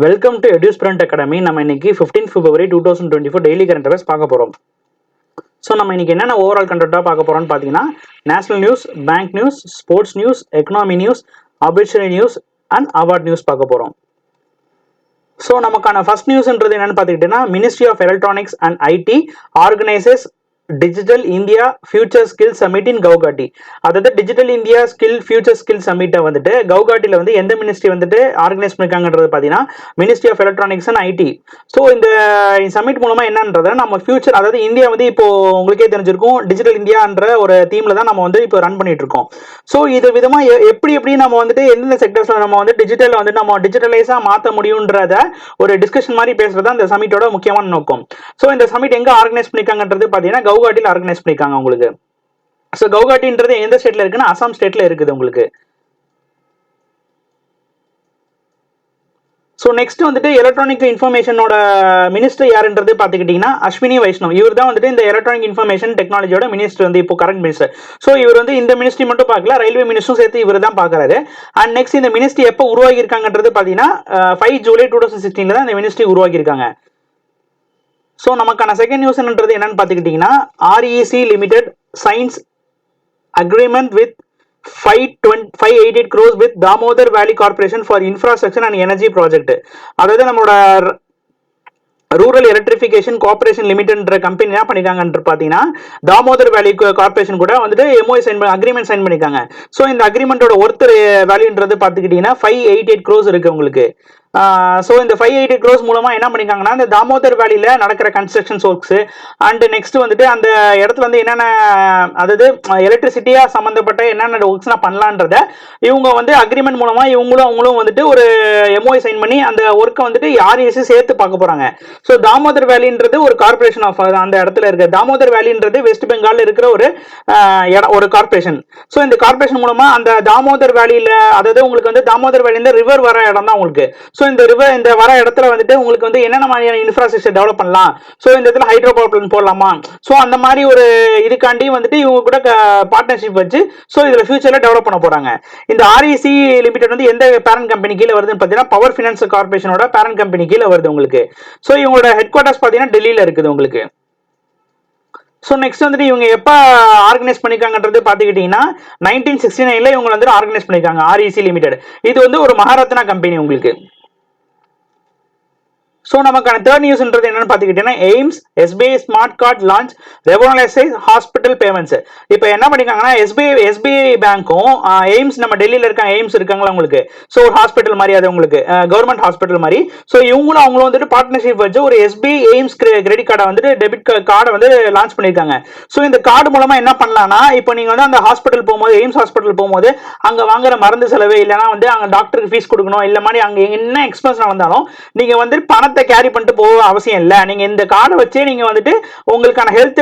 Welcome to EduSprint academy. நம்ம இன்னைக்கு 15 February 2024 daily current affairs பார்க்க போறோம். ஸோ நம்ம இன்னைக்கு என்னென்ன ஓவரால் கண்டென்ட்டாக பார்க்க போறோம்னு பார்த்தீங்கன்னா, national news, bank news, sports news, economy news, operational news and award news பார்க்க போறோம். ஸோ நமக்கான ஃபர்ஸ்ட் நியூஸ்ன்றது என்னன்னு பார்த்துக்கிட்டீங்கன்னா, ministry of electronics and IT organises digital India future skill summit in Guwahati. அதாவது digital India skill future skill சமிட்டை வந்துட்டு கவுகாட்டியில் வந்து எந்த மினிஸ்ட்ரி வந்துட்டு ஆர்கனைஸ் பண்ணிருக்காங்கன்றது பார்த்தீங்கன்னா, ministry of electronics and IT. So இந்த சமிட் மூலமா என்னன்றதை நம்ம ஃபியூச்சர், அதாவது இந்தியா வந்து இப்போ உங்களுக்கே தெரிஞ்சிருக்கும், டிஜிட்டல் இந்தியான்ற ஒரு தீம்ல தான் நம்ம வந்து இப்போ ரன் பண்ணிட்டு இருக்கோம். ஸோ இது விதமா எப்படி நம்ம வந்துட்டு எந்தெந்த செக்டர்ஸ்ல நம்ம வந்து டிஜிட்டல் வந்து நம்ம டிஜிட்டலைஸா மாற்ற முடியுன்றத ஒரு டிஸ்கஷன் மாதிரி பேசுறது இந்த சமிட்டோட முக்கியமான நோக்கம். ஸோ இந்த சமிட் எங்க ஆர்கனைஸ் பண்ணிருக்காங்கன்றது பார்த்தீங்கன்னா கவுகாட்டியில் ஆர்கனைஸ் பண்ணிருக்காங்க உங்களுக்கு. ஸோ கவுகாட்டின்றது எந்த ஸ்டேட்ல இருக்குன்னா அசாம் ஸ்டேட்ல இருக்குது உங்களுக்கு. ஸோ நெக்ஸ்ட் வந்துட்டு எலக்ட்ரானிக் இன்ஃபர்மேஷனோட மினிஸ்டர் யாருன்றது பார்த்துக்கிட்டிங்கன்னா அஸ்வினி வைஷ்ணவ். இவர் தான் வந்துட்டு இந்த எலக்ட்ரானிக் இன்ஃபர்மேஷன் டெக்னாலஜியோட மினிஸ்டர் வந்து இப்போ கரண்ட் மினிஸ்டர். ஸோ இவர் வந்து இந்த மினிஸ்ட்ரி மட்டும் பார்க்கல, ரயில்வே மினிஸ்டரும் சேர்த்து இவர் தான் பார்க்குறாரு. அண்ட் நெக்ஸ்ட் இந்த மினிஸ்ட்ரி எப்போ உருவாகி இருக்காங்கன்றது பார்த்தீங்கன்னா 5 ஜூலை 2016 தான் இந்த மினிஸ்ட்ரி உருவாகி இருக்காங்க. ஸோ நமக்கான செகண்ட் நியூஸ்ன்றது என்னன்னு பார்த்துக்கிட்டிங்கன்னா, REC limited science agreement with 588 crores with Damodar Valley Corporation for Infrastructure and Energy Project. அதாவது நம்மளோட ரூரல் எலக்ட்ரிஃபிகேஷன் கார்பரேஷன் லிமிடெட்ன்ற கம்பெனி என்ன பண்ணிருக்காங்கன்னு பார்த்தீங்கன்னா, தாமோதர் வேலி கார்பரேஷன் கூட வந்துட்டு MOU அக்ரிமெண்ட் சைன் பண்ணிருக்காங்க. ஸோ இந்த அக்ரிமெண்டோட ஒர்த்தர் வேல்யூன்றது பார்த்துக்கிட்டீங்கன்னா 588 crores இருக்கு உங்களுக்கு. ஸோ இந்த 588 crores மூலமா என்ன பண்ணிருக்காங்கன்னா, இந்த தாமோதர் வேலியில நடக்கிற கன்ஸ்ட்ரக்ஷன் ஒர்க்ஸ் அண்ட் நெக்ஸ்ட் வந்துட்டு அந்த இடத்துல வந்து என்னென்ன, அதாவது எலக்ட்ரிசிட்டியா சம்பந்தப்பட்ட என்னென்ன ஒர்க்ஸ் பண்ணலான்றத இவங்க வந்து அக்ரிமெண்ட் மூலமா அவங்களும் வந்துட்டு ஒரு MOU சைன் பண்ணி அந்த ஒர்க்கை வந்துட்டு REC சேர்த்து பார்க்க போறாங்க. ஸோ தாமோதர் வேலின்றது ஒரு கார்பரேஷன் ஆஃப் அந்த இடத்துல இருக்கு. தாமோதர் வேலின்றது வெஸ்ட் பெங்கால்ல இருக்கிற ஒரு கார்பரேஷன். ஸோ இந்த கார்பரேஷன் மூலமா அந்த தாமோதர் வேலியில, அதாவது உங்களுக்கு வந்து தாமோதர் வேலி இந்த ரிவர் வர இடம் தான் உங்களுக்கு. ஸோ இந்த வர இடத்துல வந்துட்டு உங்களுக்கு வந்து என்னென்ன மாதிரியான இன்ஃப்ராஸ்ட்ரக்சர் டெவலப் பண்ணலாம், ஸோ இந்த இடத்துல ஹைட்ரோ பவர் பிளான்ட் போடலாமா, ஸோ அந்த மாதிரி ஒரு இதுக்காண்டி வந்துட்டு இவங்க கூட பார்ட்னர்ஷிப் வச்சு ஸோ இதுல ஃபியூச்சர்ல டெவலப் பண்ண போறாங்க. இந்த REC லிமிடெட் வந்து எந்த பேரண்ட் கம்பெனி கீழே வருதுன்னு பார்த்தீங்கன்னா பவர் ஃபினான்ஸ் கார்பரேஷனோட பேரண்ட் கம்பெனி கீழே வருது உங்களுக்கு. ஸோ இவங்களோட ஹெட் குவார்டர்ஸ் பார்த்தீங்கன்னா டெல்லியில இருக்குது உங்களுக்கு. ஸோ நெக்ஸ்ட் வந்துட்டு இவங்க எப்போ ஆர்கனைஸ் பண்ணிருக்காங்கன்றது பார்த்துக்கிட்டீங்கன்னா 1969 இவங்க வந்து ஆர்கனைஸ் பண்ணிருக்காங்க REC லிமிடெட். இது வந்து ஒரு மகாரத்னா கம்பெனி உங்களுக்கு. ஸோ நமக்கான தேர்ட் நியூஸ்ன்றது என்னன்னு பார்த்துக்கிட்டீங்கன்னா, AIIMS SBI smart card launch revolutionise hospital payments. இப்போ என்ன பண்ணிருக்காங்கன்னா SBI பேங்க்கும் எய்ம்ஸ், நம்ம டெல்லியில் இருக்காங்க எய்ம்ஸ் இருக்காங்களா உங்களுக்கு. ஸோ ஒரு ஹாஸ்பிட்டல் மாதிரி, அது உங்களுக்கு கவர்மெண்ட் ஹாஸ்பிட்டல் மாதிரி. ஸோ அவங்களும் வந்துட்டு பார்ட்னர்ஷிப் வச்சு ஒரு SBI எய்ம்ஸ் கிரெடிட் கார்டை வந்துட்டு டெபிட் கார்டை வந்து லான்ச் பண்ணியிருக்காங்க. ஸோ இந்த கார்டு மூலமா என்ன பண்ணலாம்னா, இப்போ நீங்க வந்து அந்த ஹாஸ்பிட்டல் போகும்போது, எய்ம்ஸ் ஹாஸ்பிட்டல் போகும்போது அங்க வாங்குற மருந்து செலவு, இல்லைன்னா வந்து அங்க டாக்டருக்கு ஃபீஸ் கொடுக்கணும், இல்ல மாதிரி அங்க என்ன எக்ஸ்பென்ஸ் வந்தாலும் நீங்க வந்து பணத்தை கேரி பண்ணிட்டு போக அவசியம் இல்லை. நீங்க இந்த கார்டை வச்சே நீங்க வந்துட்டு உங்களுக்கான ஹெல்த்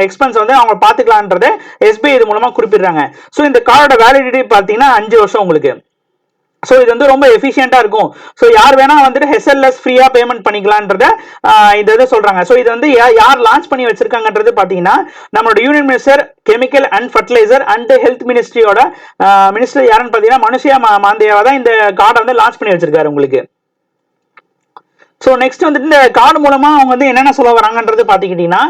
எக்ஸ்பென்ஸ் வந்து அவங்க பாத்துக்கலாம்ன்றதை SBI இது மூலமா குறிப்பிடுறாங்க. ஸோ இந்த கார்டோட வேலிடிட்டி பார்த்தீங்கன்னா 5 வருஷம் உங்களுக்கு. ஸோ இது வந்து ரொம்ப எஃபிஷியண்டா இருக்கும். ஸோ யார் வேணா வந்துட்டு HLS ஃப்ரீயா பேமெண்ட் பண்ணிக்கலான்றத இது சொல்றாங்க. ஸோ இது வந்து யார் லான்ச் பண்ணி வச்சிருக்காங்கன்றது பாத்தீங்கன்னா நம்மளோட union minister chemical and fertiliser and health மினிஸ்ட்ரியோட மினிஸ்டர் யாருன்னு பாத்தீங்கன்னா மனுஷியா மாந்தேவா தான் இந்த கார்டை வந்து லான்ச் பண்ணி வச்சிருக்காரு உங்களுக்கு. ஸோ நெக்ஸ்ட் வந்துட்டு இந்த கார்டு மூலமா அவங்க வந்து என்னென்ன சொல்ல வராங்கன்றது பார்த்துக்கிட்டீங்கன்னா,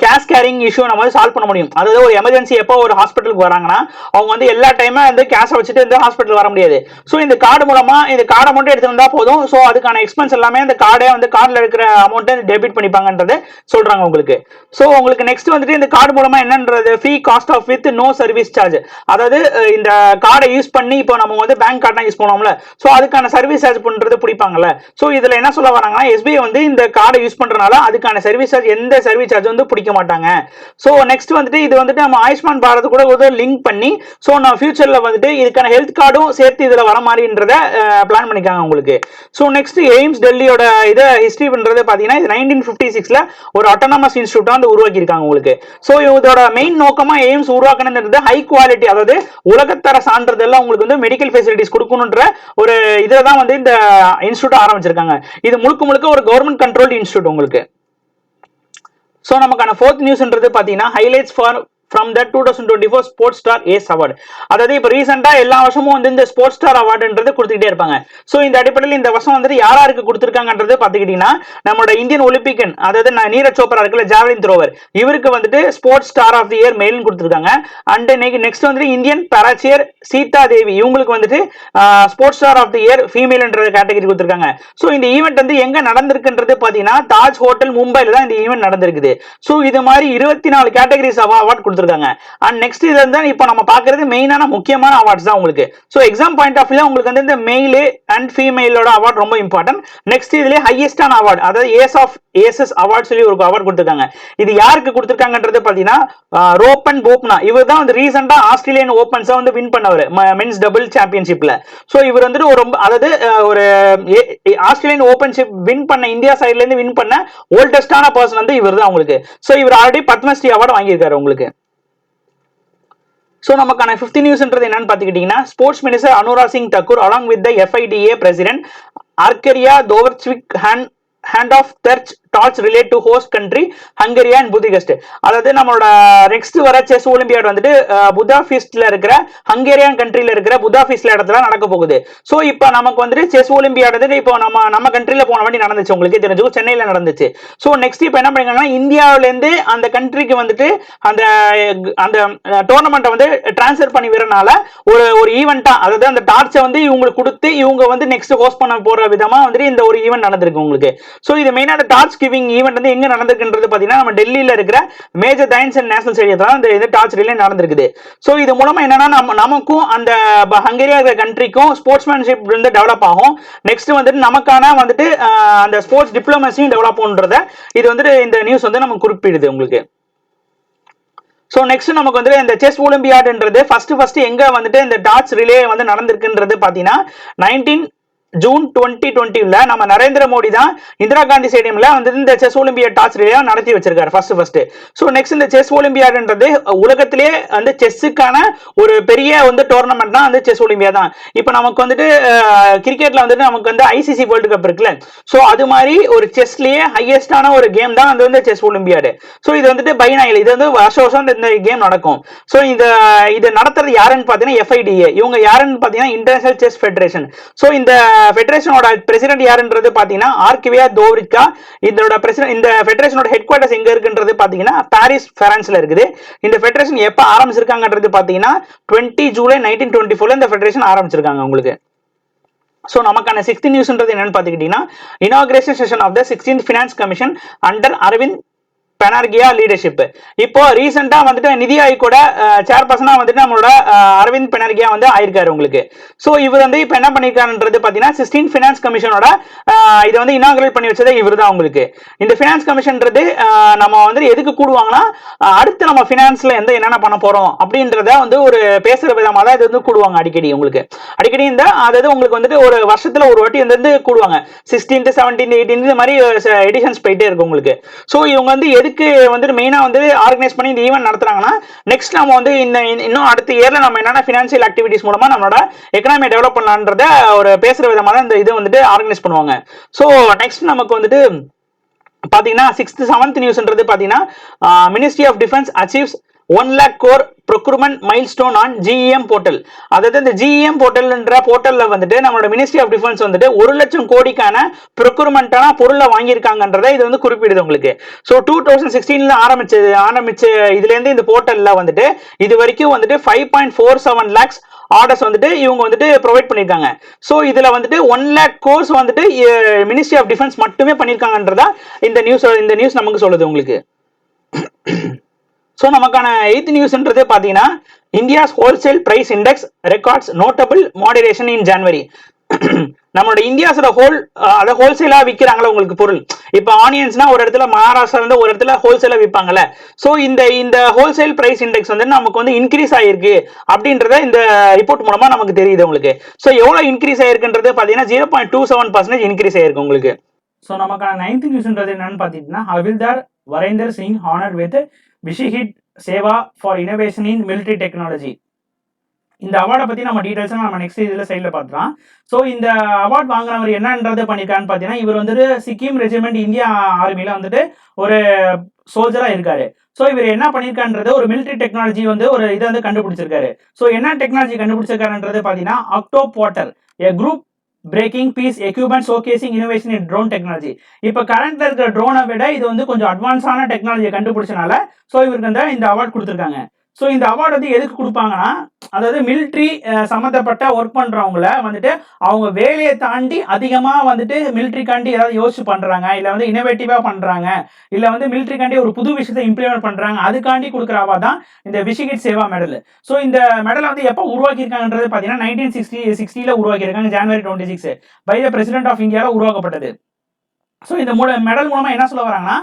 கேஷ் கேரிங் இஷ்யூ நம்ம வந்து சால்வ் பண்ண முடியும். அதாவது ஒரு எமர்ஜென்சி எப்போ ஒரு ஹாஸ்பிட்டலுக்கு வராங்கன்னா அவங்க வந்து எல்லா டைமும் வந்து கேஷை வச்சுட்டு இந்த ஹாஸ்பிட்டல் வர முடியாது. ஸோ இந்த கார்டு மூலமா இந்த கார்டை மட்டும் எடுத்து வந்தா போதும். ஸோ அதுக்கான எக்ஸ்பென்ஸ் எல்லாமே இந்த கார்டே வந்து கார்டில் இருக்கிற அமௌண்ட்டை டெபிட் பண்ணிப்பாங்கன்றது சொல்றாங்க உங்களுக்கு. ஸோ உங்களுக்கு நெக்ஸ்ட் வந்துட்டு இந்த கார்டு மூலமா என்னன்றது free cost of with no service charge. அதாவது இந்த கார்டை யூஸ் பண்ணி இப்போ நம்ம வந்து பேங்க் கார்டை யூஸ் பண்ணுவோம்ல, ஸோ அதுக்கான சர்வீஸ் சார்ஜ் பண்றது பிடிப்பாங்கல்ல. ஸோ இதுல என்ன சொல்ல வராங்கன்னா, SBI வந்து இந்த கார்டை யூஸ் பண்றனால அதுக்கான சர்வீஸ் சார்ஜ், எந்த சர்வீஸ் சார்ஜ் வந்து பிடிக்க மாட்டாங்க. சோ நெக்ஸ்ட் வந்துட்டு இது வந்துட்டு நம்ம ஆயுஷ்மான் பாரத் கூட ஒரு லிங்க் பண்ணி சோ நம்ம ஃபியூச்சர்ல வந்துட்டு இதுக்கான ஹெல்த் கார்டும் சேர்த்து இதுல வர மாதிரின்றத பிளான் பண்ணிருக்காங்க உங்களுக்கு. சோ நெக்ஸ்ட் எய்ம்ஸ் டெல்லியோட இத ஹிஸ்டரி பண்றது பாத்தீங்கன்னா 1956ல ஒரு ஆட்டோனமஸ் இன்ஸ்டிடியூட் வந்து உருவாக்கி இருக்காங்க உங்களுக்கு. சோ இதோட மெயின் நோக்கமா எய்ம்ஸ் உருவாக்கணும்ன்றது ஹை குவாலிட்டி, அதாவது உலகத்தர சான்றிதழ் உங்களுக்கு வந்து மெடிக்கல் ஃபெசிலிட்டிஸ் கொடுக்கணும்ன்ற ஒரு இததான் வந்து இந்த இன்ஸ்டிடியூட் ஆரம்பிச்சிருக்காங்க. இது முழுக்க ஒரு கவர்மெண்ட் கண்ட்ரோல்ட் இன்ஸ்டிடியூட் உங்களுக்கு. சோ நமக்கான ஃபோர்த் நியூஸ்ன்றது பாத்தீங்கன்னா highlights for from the 2024 sports star ace award. அதாவது இப்போ ரீசெண்டா எல்லா வருஷமும் வந்து இந்த ஸ்போர்ட்ஸ் ஸ்டார் அவார்டுன்றது கொடுத்துக்கிட்டே இருப்பாங்க. ஸோ இந்த அடிப்படையில் இந்த வருஷம் வந்துட்டு யாருக்கு கொடுத்துருக்காங்கன்றது பார்த்துக்கிட்டீங்கன்னா நம்மளோட இந்தியன் ஒலிம்பிக்கன், அதாவது நீரஜ் சோப்ரா இருக்குல்ல, ஜாவலின் த்ரோவர், இவருக்கு வந்துட்டு sports star of the year மெயில்னு கொடுத்துருக்காங்க. அண்ட் நெக்ஸ்ட் வந்துட்டு இந்தியன் பேராசியர் சீதா தேவி, இவங்களுக்கு வந்துட்டு sports star of the year ஃபீமேல்ன்ற கேட்டகரி கொடுத்துருக்காங்க. ஸோ இந்த ஈவெண்ட் வந்து எங்க நடந்திருக்குன்றது பார்த்தீங்கன்னா தாஜ் ஹோட்டல் மும்பைல தான் இந்த ஈவெண்ட் நடந்திருக்குது. ஸோ இது மாதிரி 24 கேட்டகரிஸ் அவார்ட் கொடுத்துருக்காங்க. அண்ட் நெக்ஸ்ட் இது வந்து இப்போ நம்ம பார்க்கறது மெயினான முக்கியமான அவார்ட்ஸ் தான் உங்களுக்கு. ஸோ எக்ஸாம் பாயிண்ட் ஆஃப் வியூல உங்களுக்கு வந்து இந்த மெயில் அண்ட் ஃபீமேலோட அவார்ட் ரொம்ப இம்பார்ட்டன்ட். நெக்ஸ்ட் இதுல ஹையஸ்டான அவார்ட், அதாவது ஏசஸ் அவார்ட் சொல்லி ஒரு அவார்ட் கொடுத்துருக்காங்க. இது யாருக்கு கொடுத்துருக்காங்கன்றது பார்த்தீங்கன்னா ரோப்பன் போப்னா, இவர் தான் வந்து ரீசெண்டா ஆஸ்திரேலியன் ஓபன்ஸை வந்து வின் பண்ணவர் மென்ஸ் டபுள் சாம்பியன்ஷிப்ல. ஸோ இவர் வந்துட்டு ஒரு ரொம்ப, அதாவது ஒரு ஆஸ்திரேலியன் ஓபன்ஷிப் வின் பண்ண இந்தியா சைட்ல இருந்து வின் பண்ண ஓல்டஸ்டான பர்சன் வந்து இவர் தான் உங்களுக்கு. ஸோ இவர் ஆல்ரெடி பத்மஸ்ரீ அவார்டு வாங்கியிருக்காரு உங்களுக்கு. ஸோ நமக்கான 5th நியூஸ்ன்றது என்னன்னு பார்த்துக்கிட்டீங்கன்னா sports minister Anurag Singh Thakur along with the FIDA president Arkady Dvorkovich hand off their torch relay to host country Hungary and Budapest. அதாவது நம்மளோட நெக்ஸ்ட் வர செஸ் ஒலிம்பியாட் வந்துட்டு புதாபெஸ்ட்ல இருக்கிற ஹங்கேரியான் கண்ட்ரில இருக்கிற புதாபெஸ்ட்ல இடத்துல நடக்க போகுது. ஸோ இப்போ நமக்கு வந்துட்டு செஸ் ஒலிம்பியாட் வந்துட்டு இப்போ நம்ம கண்ட்ரில போன வாட்டி நடந்துச்சு, உங்களுக்கு தெரிஞ்சுக்கும், சென்னையில நடந்துச்சு. ஸோ நெக்ஸ்ட் இப்போ என்ன பண்ணிருக்காங்கன்னா இந்தியாவில இருந்து அந்த கண்ட்ரிக்கு வந்துட்டு அந்த அந்த டோர்னமெண்ட்டை வந்து டிரான்ஸ்ஃபர் பண்ணி வரனால ஒரு ஈவெண்டா, அதாவது அந்த டார்ச்சை வந்து இவங்களுக்கு கொடுத்து இவங்க வந்து நெக்ஸ்ட் ஹோஸ்ட் பண்ண போற விதமா வந்துட்டு இந்த ஒரு ஈவெண்ட் நடந்திருக்கு உங்களுக்கு. ஸோ இது மெயினான டார்ச் கிவிங் ஈவெண்ட் வந்து எங்க நடந்திருக்குன்றது பாத்தீங்கன்னா நம்ம டெல்லியில இருக்கிற மேஜர் தைன்சன் நேஷனல் ஸ்டேடியத்துல இந்த டார்ச் ரிலே நடந்திருக்குது. ஸோ இது மூலமா என்னன்னா நமக்கும் அந்த ஹங்கேரியா இருக்கிற கண்ட்ரிக்கும் ஸ்போர்ட்ஸ்மேன்ஷிப் வந்து டெவலப் ஆகும். நெக்ஸ்ட் வந்துட்டு நமக்கான வந்துட்டு அந்த ஸ்போர்ட்ஸ் டிப்ளமசியும் டெவலப் ஆகுன்றத இது வந்துட்டு இந்த நியூஸ் வந்து நமக்கு குறிப்பிடுது உங்களுக்கு. ஸோ நெக்ஸ்ட் நமக்கு வந்து இந்த செஸ் ஒலிம்பியாட்ன்றது ஃபர்ஸ்ட் எங்க வந்துட்டு இந்த டார்ச் ரிலே வந்து நடந்திருக்குன்றது பாத்தீங்கன்னா 19 ஜூன் 2020 நம்ம நரேந்திர மோடி தான் இந்திரா காந்தி ஸ்டேடியம்ல வந்து இந்த செஸ் ஒலிம்பியாட் டார்ச் ரிலே நடத்தி வச்சிருக்காரு ஃபர்ஸ்ட். ஸோ நெக்ஸ்ட் இந்த செஸ் ஒலிம்பியாட்ன்றது உலகத்திலே வந்து செஸ்ஸுக்கான ஒரு பெரிய வந்து டோர்னமெண்ட் தான் வந்து செஸ் ஒலிம்பியா தான். இப்போ நமக்கு வந்துட்டு கிரிக்கெட்ல வந்துட்டு நமக்கு வந்து ICC வேர்ல்டு கப் இருக்குல்ல, ஸோ அது மாதிரி ஒரு செஸ்லயே ஹையஸ்டான ஒரு கேம் தான் வந்து வந்து செஸ் ஒலிம்பியாடு. ஸோ இது வந்துட்டு பைனாயில் இது வந்து வருஷம் இந்த கேம் நடக்கும். ஸோ இது நடத்துறது யாருன்னு பார்த்தீங்கன்னா FIDA, இவங்க யாருன்னு பார்த்தீங்கன்னா இன்டர்நேஷனல் செஸ் ஃபெடரேஷன். ஸோ இந்த ஃபெடரேஷனோட பிரசிடென்ட் யாருன்றது பாத்தீங்கன்னா ஆர்கிவியா தோவ்ரிக்கா. இதோட பிரசிடென்ட், இந்த ஃபெடரேஷனோட ஹெட் குவார்ட்டர்ஸ் எங்க இருக்குன்றது பாத்தீங்கன்னா பாரிஸ் பிரான்ஸ்ல இருக்குது. இந்த ஃபெடரேஷன் எப்ப ஆரம்பிச்சிருக்காங்கன்றது பாத்தீங்கன்னா 20 ஜூலை 1924 இந்த ஃபெடரேஷன் ஆரம்பிச்சிருக்காங்க உங்களுக்கு. ஸோ நமக்கான 6th நியூஸ்ன்றது என்னன்னு பாத்துக்கிட்டீங்கன்னா inauguration session of the 16th finance commission under Arvind Panagariya leadership. இப்போ ரீசெண்டா வந்துட்டு நிதி ஆயோகோட சேர்பர்சனா வந்துட்டு நம்மளோட அரவிந்த் பெனர்கியா வந்து ஆயிருக்காரு உங்களுக்கு. ஸோ இவர் வந்து இப்போ என்ன பண்ணிருக்காருன்றது பாத்தீங்கன்னா 16th ஃபினான்ஸ் கமிஷனோட இதை வந்து இனாகிரேட் பண்ணி வச்சதே இவர் தான் உங்களுக்கு. இந்த ஃபினான்ஸ் கமிஷன்றது நம்ம வந்து எதுக்கு கூடுவாங்கன்னா அடுத்து நம்ம ஃபினான்ஸ்ல என்னென்ன பண்ண போறோம் அப்படின்றத வந்து ஒரு பேசுற விதமாக தான் இது வந்து கூடுவாங்க அடிக்கடி உங்களுக்கு. அடிக்கடி இந்த அதாவது உங்களுக்கு வந்துட்டு ஒரு வருஷத்துல ஒரு வாட்டி வந்து கூடுவாங்க. 16th 17th 18th இந்த மாதிரி எடிஷன்ஸ் போயிட்டே இருக்கும் உங்களுக்கு. ஸோ இவங்க வந்து வந்து மெயினா வந்து ஆர்கனைஸ் பண்ணி இந்த ஈவென்ட் நடத்துறாங்கன்னா நெக்ஸ்ட் நம்ம வந்து இன்னும் அடுத்த இயர்ல நம்ம என்னென்ன ஃபினான்ஷியல் ஆக்டிவிட்டிஸ் மூலமா நம்மளோட எக்கனாமியை டெவலப் பண்ணலான்றத ஒரு பேசுற விதமா தான் இந்த இது வந்துட்டு ஆர்கனைஸ் பண்ணுவாங்க. ஸோ நெக்ஸ்ட் நமக்கு வந்துட்டு பாத்தீங்கன்னா 6th 7th நியூஸ்ன்றது பாத்தீங்கன்னா ministry of defence achieves 1 lakh crore procurement milestone on GEM portal. அதாவது இந்த GEM போர்ட்டல்ன்ற போர்ட்டல்ல வந்துட்டு நம்மளோட மினிஸ்ட்ரி ஆஃப் டிஃபென்ஸ் வந்துட்டு 1 லட்சம் கோடிக்கான ப்ரொக்யூர்மெண்டான பொருளை வாங்கியிருக்காங்கன்றதை இது வந்து குறிப்பிடுது உங்களுக்கு. ஸோ 2016 ஆரம்பிச்ச இதுல இருந்து இந்த போர்ட்டல்ல வந்துட்டு இது வரைக்கும் வந்துட்டு 5.47 lakhs ஆர்டர்ஸ் வந்துட்டு இவங்க வந்துட்டு ப்ரொவைட் பண்ணிருக்காங்க. ஸோ இதுல வந்துட்டு 1 lakh crores வந்துட்டு மினிஸ்ட்ரி ஆஃப் டிஃபென்ஸ் மட்டுமே பண்ணிருக்காங்கன்றதா இந்த நியூஸ் நமக்கு சொல்லுது உங்களுக்கு. ஸோ நமக்கான 8th நியூஸ்ன்றது பார்த்தீங்கன்னா India's wholesale price index records notable moderation in January. நம்மளோட இந்தியாஸோட ஹோல்சேலா விற்கிறாங்களா உங்களுக்கு பொருள். இப்போ ஆனியன்ஸ்னா ஒரு இடத்துல மகாராஷ்டிரா வந்து ஒரு இடத்துல ஹோல்சேலா விற்பாங்கல்ல. ஸோ இந்த ஹோல்சேல் பிரைஸ் இண்டெக்ஸ் வந்து நமக்கு வந்து இன்க்ரீஸ் ஆயிருக்கு அப்படின்றத இந்த ரிப்போர்ட் மூலமா நமக்கு தெரியுது உங்களுக்கு. ஸோ எவ்வளவு இன்க்ரீஸ் ஆயிருக்குன்றது பார்த்தீங்கன்னா 0.27% இன்க்ரீஸ் ஆயிருக்கு உங்களுக்கு. ஸோ நமக்கான 9th நியூஸ்ன்றது என்னன்னு பார்த்தீங்கன்னா Havildar Varinder Singh honour with Vishisht Seva for innovation in military technology. இந்த அவார்டை பத்தி நம்ம டீடைல்ஸா நம்ம நெக்ஸ்ட் இதுல சைட்ல பார்த்துலாம். ஸோ இந்த அவார்ட் வாங்குறவர் என்னன்றது பண்ணிருக்கான்னு பாத்தீங்கன்னா இவர் வந்துட்டு சிக்கிம் ரெஜிமெண்ட் இந்தியா ஆர்மில வந்துட்டு ஒரு சோல்ஜரா இருக்காரு. ஸோ இவர் என்ன பண்ணியிருக்கான்றது ஒரு மிலிட்ரி டெக்னாலஜி வந்து ஒரு இதை வந்து கண்டுபிடிச்சிருக்காரு. ஸோ என்ன டெக்னாலஜி கண்டுபிடிச்சிருக்காருன்றது பார்த்தீங்கன்னா அக்டோபாட்டர், a group breaking piece equipment showcasing innovation in drone technology. இப்போ கரண்ட்ல இருக்கிற ட்ரோனை விட இது வந்து கொஞ்சம் அட்வான்ஸான டெக்னாலஜியை கண்டுபிடிச்சனால ஸோ இவருக்கு வந்து இந்த அவார்ட் கொடுத்துருக்காங்க. ஸோ இந்த அவார்டு வந்து எதுக்கு கொடுப்பாங்கன்னா, அதாவது மிலிட்ரி சம்மந்தப்பட்ட ஒர்க் பண்ணுறவங்கள வந்துட்டு அவங்க வேலையை தாண்டி அதிகமாக வந்துட்டு மிலிட்ரிக்காண்டி ஏதாவது யோசிச்சு பண்ணுறாங்க, இல்லை வந்து இனோவேட்டிவாக பண்ணுறாங்க, இல்லை வந்து மிலிட்ரிக்காண்டி ஒரு புது விஷயத்தை இம்ப்ளிமெண்ட் பண்ணுறாங்க, அதுக்காண்டி கொடுக்குற அவார்ட் தான் இந்த விஷிகிட் சேவா மெடல். ஸோ இந்த மெடலை வந்து எப்போ உருவாக்கியிருக்காங்கன்றது பார்த்தீங்கன்னா 1960 உருவாக்கியிருக்காங்க, ஜனவரி 26 பை த பிரசிடென்ட் ஆஃப் இந்தியாவில் உருவாக்கப்பட்டது. ஸோ இந்த மெடல் மூலமாக என்ன சொல்ல வராங்கன்னா,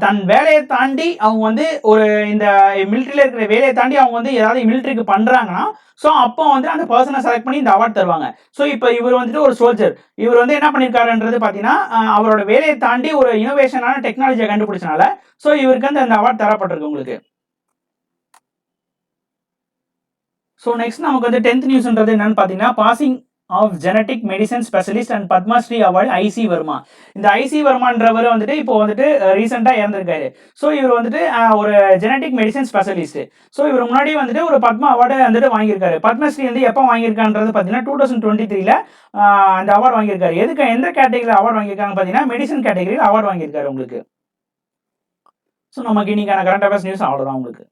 தன் வேலையை தாண்டி அவங்க வந்து ஒரு இந்த மிலிட்ரியில் இருக்கிற வேலையை தாண்டி அவங்க வந்து ஏதாவது மிலிட்ரிக்கு பண்ணுறாங்கன்னா ஸோ அப்போ வந்து அந்த பர்சனை செலக்ட் பண்ணி இந்த அவார்ட் தருவாங்க. ஸோ இப்போ இவர் வந்துட்டு ஒரு சோல்ஜர், இவர் வந்து என்ன பண்ணியிருக்காருன்றது பார்த்தீங்கன்னா அவரோட வேலையை தாண்டி ஒரு இனோவேஷனான டெக்னாலஜியை கண்டுபிடிச்சனால ஸோ இவருக்கு வந்து அந்த அவார்ட் தரப்பட்டிருக்கு உங்களுக்கு. ஸோ நெக்ஸ்ட் நமக்கு வந்து 10th நியூஸ்ன்றது என்னன்னு பார்த்தீங்கன்னா, passing of genetic medicine specialist and Padmashri award IC Verma. இந்த ஐசி வர்மான்றவர் வந்துட்டு இப்போ வந்துட்டு ரீசெண்டாக இறந்துருக்காரு. ஸோ இவர் வந்துட்டு ஒரு ஜெனடிக் மெடிசன் ஸ்பெஷலிஸ்ட். ஸோ இவர் முன்னாடி வந்துட்டு ஒரு பத்மா அவார்டு வந்துட்டு வாங்கியிருக்காரு. பத்மஸ்ரீ வந்து எப்போ வாங்கியிருக்கான்றது பார்த்தீங்கன்னா 2023 அந்த அவார்டு வாங்கியிருக்காரு. எந்த கேட்டகரியில் அவார்டு வாங்கியிருக்காங்க பார்த்தீங்கன்னா மெடிசன் கேட்டகரியில் அவார்டு வாங்கியிருக்காரு உங்களுக்கு. ஸோ நமக்கு இன்னைக்கான கரண்ட் அஃபேர்ஸ் நியூஸ் அவ்வளோதான் உங்களுக்கு.